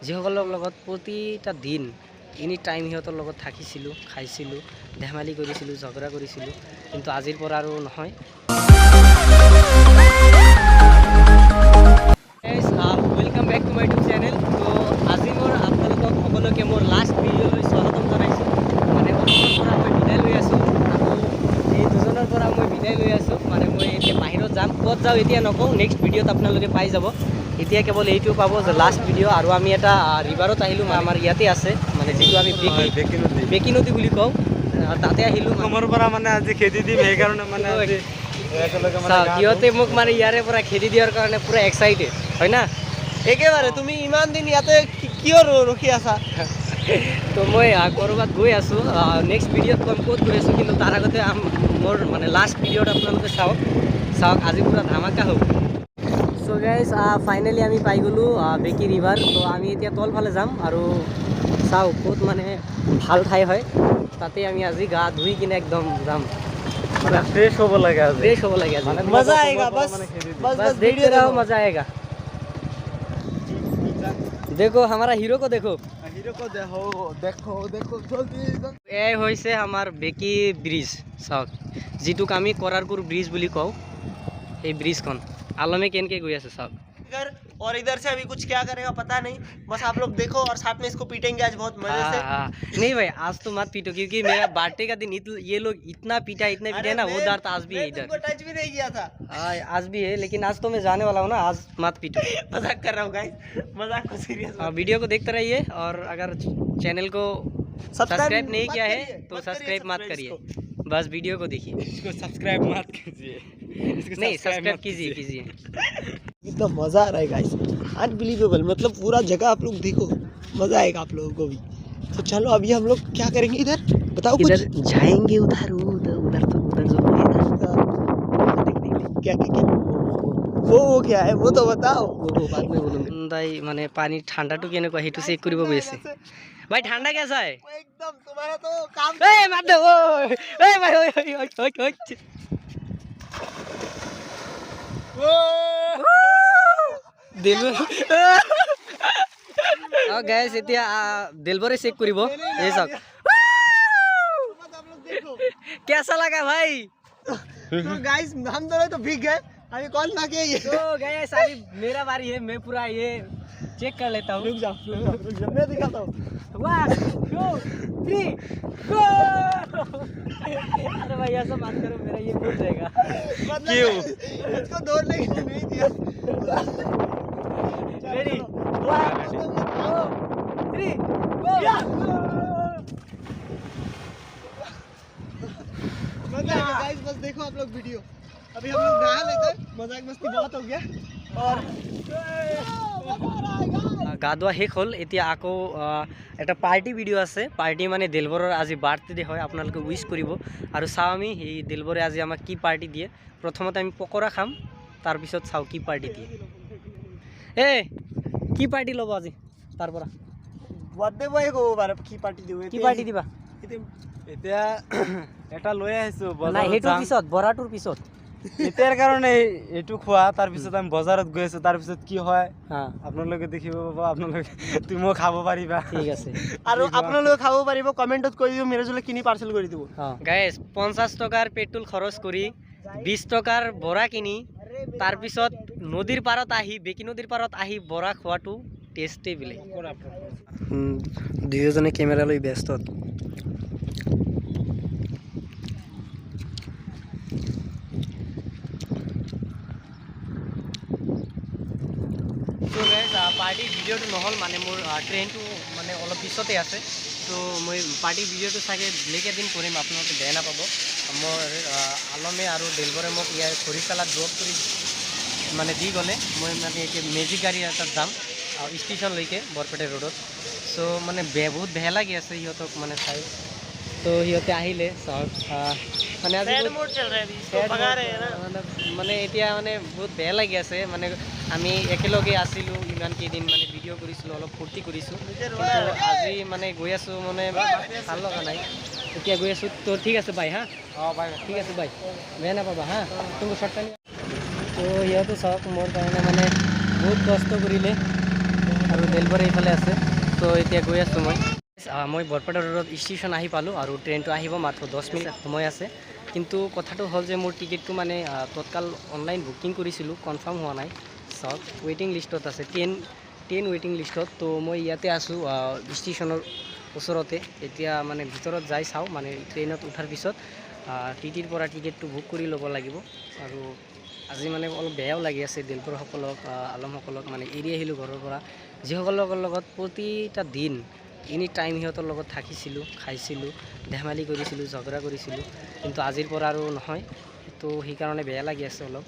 যিসকলৰ লগত প্ৰতিটা দিন এনি টাইম সিহঁতৰ লগত থাকিছিলোঁ, খাইছিলোঁ, ধেমালি কৰিছিলোঁ, ঝগড়া কৰিছিলোঁ, কিন্তু আজিৰ পৰা আৰু নহয়। Welcome back to my YouTube channel. তো আজি মোৰ আপোনালোকক সকলোকে মোৰ লাষ্ট ভিডিঅ'লৈ স্বাগতম জনাইছোঁ। মানে অসমৰ পৰা মই বিদায় লৈ আছোঁ, আকৌ এই দুজনৰ পৰা মই বিদায় লৈ আছোঁ। মানে মই এতিয়া বাহিৰত যাম, ক'ত যাওঁ এতিয়া নকওঁ, নেক্সট ভিডিঅ'ত আপোনালোকে পাই যাব। এতিয়া কেৱল এইটো পাব যে লাষ্ট ভিডিঅ'। আৰু আমি এটা ৰিভাৰত আহিলোঁ, আমাৰ ইয়াতে আছে, মানে যিটো আমি বেকি নদী বুলি কওঁ, তাতে আহিলোঁ। অসমৰ পৰা মানে আজি খেদি দিম, সেইকাৰণে মানে সিহঁতে মোক মানে ইয়াৰে পৰা খেদি দিয়াৰ কাৰণে পুৰা এক্সাইটেড হয় না। একেবাৰে তুমি ইমান দিন ইয়াতে কিয় ৰখি আছা? তো মই ক'ৰবাত গৈ আছোঁ, নেক্সট ভিডিঅ'ত ক'ম ক'ত গৈ আছোঁ, কিন্তু তাৰ আগতে মোৰ মানে লাষ্ট ভিডিঅ'ত আপোনালোকে চাওক আজি পুৰা ধামাকা হ'ব। চ' গাইজ ফাইনেলি আমি পাই গ'লোঁ বেকি ৰিভাৰ। তো আমি এতিয়া তলফালে যাম আৰু চাওঁ ক'ত মানে ভাল ঠাই হয়, তাতে আমি আজি গা ধুই কিনে একদম যাম, ফ্ৰেছ হ'ব লাগে, ফ্ৰেছ হ'ব লাগে আজি। মজা আয়েগা, বস देखते रहो, मजा आएगा। देखो हमारा हीरो को देखो, এই হৈছে আমাৰ বেকি ব্ৰিজ। চাওক, যিটোক আমি কৰাৰকুৰ ব্ৰিজ বুলি কওঁ, এই ব্ৰিজখন আলমে কেনেকৈ গৈ আছে চাওক। और इधर से अभी कुछ क्या करेगा पता नहीं, बस आप लोग देखो और साथ में इसको पीटेंगे आज बहुत मजे से। नहीं भाई, आज तो मत पीटो, क्योंकि मेरा बर्थडे का दिन ये लोग इतना पीटा ना, वो दर्द आज भी है इधर। टच भी नहीं किया था। आज भी है, लेकिन आज तो मैं जाने वाला हूँ ना, आज मत पीटो। मजाक कर रहा हूँ गाइस, मजाक को सीरियस। वीडियो को देखते रहिए, और अगर चैनल को सब्सक्राइब नहीं किया है तो सब्सक्राइब मत करिए, बस वीडियो को देखिए। इसको सब्सक्राइब मत कीजिए, नहीं सब्सक्राइब कीजिए। इतना मजा आ रहा है गाइस, अनबिलीवेबल। मतलब पूरा जगह आप लोग देखो, मजा आएगा आप लोगों को भी। तो चलो अभी हम लोग क्या करेंगे इधर, बताओ कुछ। इधर जाएंगे, उधर जो क्या वो क्या है वो तो बताओ। वो बाद में बोलूंगा। दाई माने पानी ठंडा तो केने को हेतु चेक करिब गई আছে भाई। ठंडा कैसा है एकदम, तुम्हारा तो काम। ए मत दो, ए भाई ओए दिलबर गाइस এতিয়া दिलबरे चेक करिब। এই চাওক, कैसा लगा भाई? तो गाइस हम दोनों तो भीग गए, अभी कौन ना के ये। तो गाइस अभी मेरा बारी है, मैं पूरा ये चेक कर लेता हूँ। रुक जाओ मैं दिखाता हूँ। 1 2 3 गो। अरे भाई ऐसा बात करो, मेरा ये भूल जाएगा। क्यों? इसको दौड़ने के लिए नहीं दिया। रेडी 1 2 3 गो। मजा आएगा गाइस, बस देखो आप लोग वीडियो। अभी हम लोग नहा लेते हैं, मजाक मस्ती बहुत हो गया। और গা ধোৱা শেষ হ'ল, এতিয়া আকৌ এটা পাৰ্টি ভিডিঅ' আছে। পাৰ্টি মানে দিলবৰৰ আজি বাৰ্থডে হয়, আপোনালোকে উইচ কৰিব। আৰু চাওঁ আমি এই দিলবৰে আজি আমাক কি পাৰ্টি দিয়ে। প্ৰথমতে আমি পকৰা খাম, তাৰপিছত চাওঁ কি পাৰ্টি দিয়ে। কি পাৰ্টি ল'ব আজি তাৰ পৰা? বাৰ্থডে বয় ক'ব পাৰে কি পাৰ্টি দিব। কি পাৰ্টি দিবা? এতিয়া এটা লৈ আহিছো, নাই সেইটোৰ পিছত, বৰাটোৰ পিছত। এতিয়াৰ কাৰণে এইটো খোৱা, তাৰপিছত আমি বজাৰত গৈ আছো, তাৰপিছত কি হয় আপোনালোকে দেখিব পাব, আপোনালোকে তুমিও খাব পাৰিবা। ঠিক আছে, আৰু আপোনালোকে খাব পাৰিব, কমেণ্টত কৈ দিব, মিৰাজুলে কিনি পাৰ্চেল কৰি দিব। গাইজ 50 টকাৰ পেট্ৰল খৰচ কৰি 20 টকাৰ বৰা কিনি, তাৰপিছত নদীৰ পাৰত আহি, বেকি নদীৰ পাৰত আহি বৰা খোৱাটো টেষ্টেই বেলেগ। দুয়োজনে কেমেৰা লৈ ব্যস্ত। তো গাইজ পাৰ্টিৰ ভিডিঅ'টো নহ'ল, মানে মোৰ ট্ৰেইনটো মানে অলপ পিছতে আছে। তো মই পাৰ্টিৰ ভিডিঅ'টো চাগে বেলেগ এদিন কৰিম, আপোনালোকে বেয়া নাপাব। মোৰ আলমে আৰু দিলবৰে মোক ইয়াৰ খৰিচালাত ড্ৰপ কৰি মানে দি গ'লে, মই মানে এতিয়া মেজিক গাড়ী এটাত যাম ষ্টেচনলৈকে, বৰপেটা ৰোডত। চ' মানে বহুত বেয়া লাগি আছে সিহঁতক মানে চাই। তো সিহঁতে আহিলে চাওক, মানে আজি মানে এতিয়া মানে বহুত বেয়া লাগি আছে। মানে আমি একেলগে আছিলোঁ ইমান কেইদিন, মানে ভিডিঅ' কৰিছিলোঁ, অলপ ফূৰ্তি কৰিছোঁ, কিন্তু আজি মানে গৈ আছোঁ মানে ভাল লগা নাই। এতিয়া গৈ আছোঁ। তো ঠিক আছে বাই, হা বাই, ঠিক আছে বাই, বেয়া নাপাবা হা, তুমি শ্বৰ্ট টাইম। তো সিহঁতো চাওক মোৰ কাৰণে মানে বহুত কষ্ট কৰিলে, আৰু দেলবৰে এইফালে আছে। তো এতিয়া গৈ আছোঁ মই বৰপেটা ৰোডত ষ্টেচন আহি পালোঁ আৰু ট্ৰেইনটো আহিব মাত্ৰ 10 মিনিট সময় আছে। কিন্তু কথাটো হ'ল যে মোৰ টিকেটটো মানে তৎকাল অনলাইন বুকিং কৰিছিলোঁ, কনফাৰ্ম হোৱা নাই। চাওক ৱেইটিং লিষ্টত আছে, 10 ৱেইটিং লিষ্টত। তো মই ইয়াতে আছোঁ ষ্টেচনৰ ওচৰতে। এতিয়া মানে ভিতৰত যাই চাওঁ, মানে ট্ৰেইনত উঠাৰ পিছত টিটিৰ পৰা টিকেটটো বুক কৰি ল'ব লাগিব। আৰু আজি মানে অলপ বেয়াও লাগি আছে দেলবৰসকলক, আলমসকলক মানে এৰি আহিলোঁ ঘৰৰ পৰা, যিসকলৰ লগত প্ৰতিটা দিন এনি টাইম সিহঁতৰ লগত থাকিছিলোঁ, খাইছিলোঁ, ধেমালি কৰিছিলোঁ, ঝগড়া কৰিছিলোঁ। কিন্তু আজিৰ পৰা আৰু নহয়, তো সেইকাৰণে বেয়া লাগি আছে অলপ।